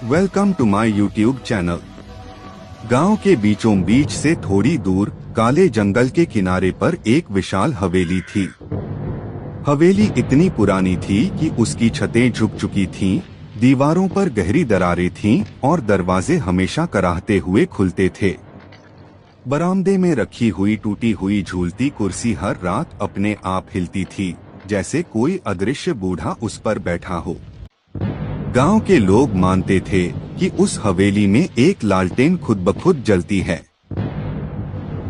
Welcome to my YouTube channel. गांव के बीचों बीच से थोड़ी दूर काले जंगल के किनारे पर एक विशाल हवेली थी। हवेली इतनी पुरानी थी कि उसकी छतें झुक चुकी थीं, दीवारों पर गहरी दरारें थीं और दरवाजे हमेशा कराहते हुए खुलते थे। बरामदे में रखी हुई टूटी हुई झूलती कुर्सी हर रात अपने आप हिलती थी, जैसे कोई अदृश्य बूढ़ा उस पर बैठा हो। गांव के लोग मानते थे कि उस हवेली में एक लालटेन खुद ब खुद जलती है।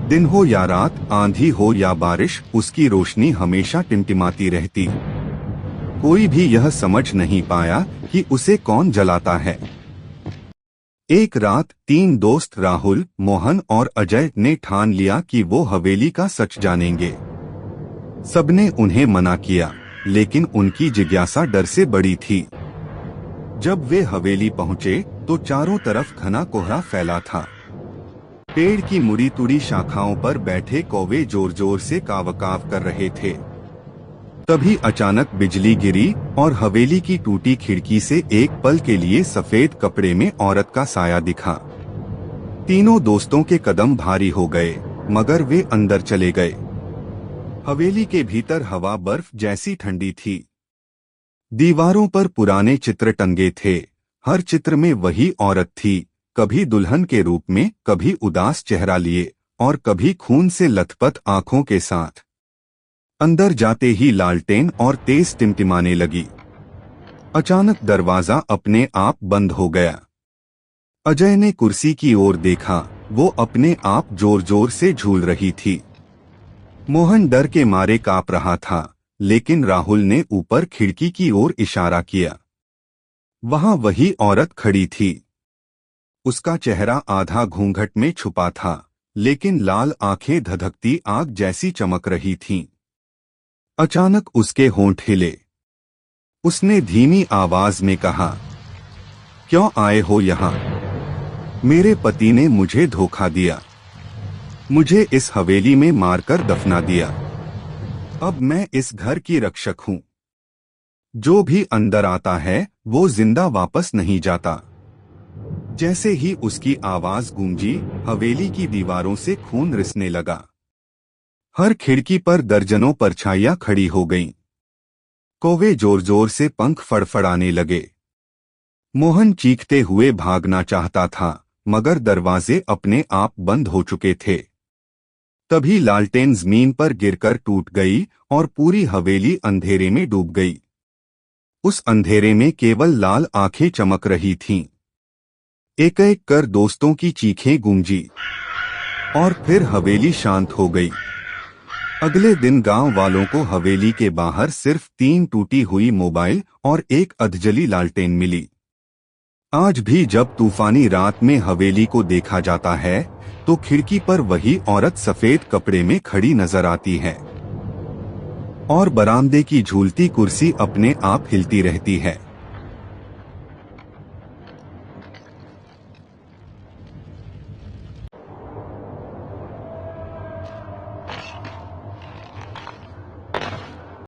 दिन हो या रात, आंधी हो या बारिश, उसकी रोशनी हमेशा टिमटिमाती रहती। कोई भी यह समझ नहीं पाया कि उसे कौन जलाता है। एक रात 3 दोस्त राहुल, मोहन और अजय ने ठान लिया कि वो हवेली का सच जानेंगे। सबने उन्हें मना किया, लेकिन उनकी जिज्ञासा डर से बड़ी थी। जब वे हवेली पहुंचे तो चारों तरफ घना कोहरा फैला था। पेड़ की मुड़ी तुड़ी शाखाओं पर बैठे कौवे जोर जोर से कावकाव कर रहे थे। तभी अचानक बिजली गिरी और हवेली की टूटी खिड़की से एक पल के लिए सफेद कपड़े में औरत का साया दिखा। तीनों दोस्तों के कदम भारी हो गए, मगर वे अंदर चले गए। हवेली के भीतर हवा बर्फ जैसी ठंडी थी। दीवारों पर पुराने चित्र टंगे थे। हर चित्र में वही औरत थी, कभी दुल्हन के रूप में, कभी उदास चेहरा लिए और कभी खून से लथपथ आंखों के साथ। अंदर जाते ही लालटेन और तेज टिमटिमाने लगी। अचानक दरवाजा अपने आप बंद हो गया। अजय ने कुर्सी की ओर देखा, वो अपने आप जोर जोर से झूल रही थी। मोहन डर के मारे कांप रहा था, लेकिन राहुल ने ऊपर खिड़की की ओर इशारा किया। वहां वही औरत खड़ी थी। उसका चेहरा आधा घूंघट में छुपा था, लेकिन लाल आंखें धधकती आग जैसी चमक रही थीं। अचानक उसके होंठ हिले। उसने धीमी आवाज में कहा, क्यों आए हो यहाँ? मेरे पति ने मुझे धोखा दिया, मुझे इस हवेली में मारकर दफना दिया। अब मैं इस घर की रक्षक हूँ। जो भी अंदर आता है वो जिंदा वापस नहीं जाता। जैसे ही उसकी आवाज गूंजी, हवेली की दीवारों से खून रिसने लगा। हर खिड़की पर दर्जनों परछाइयां खड़ी हो गईं। कौवे जोर जोर से पंख फड़फड़ाने लगे। मोहन चीखते हुए भागना चाहता था, मगर दरवाजे अपने आप बंद हो चुके थे। तभी लालटेन जमीन पर गिरकर टूट गई और पूरी हवेली अंधेरे में डूब गई। उस अंधेरे में केवल लाल आंखें चमक रही थीं। एक एक कर दोस्तों की चीखें गूंजी और फिर हवेली शांत हो गई। अगले दिन गांव वालों को हवेली के बाहर सिर्फ 3 टूटी हुई मोबाइल और एक अधजली लालटेन मिली। आज भी जब तूफानी रात में हवेली को देखा जाता है तो खिड़की पर वही औरत सफेद कपड़े में खड़ी नजर आती है और बरामदे की झूलती कुर्सी अपने आप हिलती रहती है।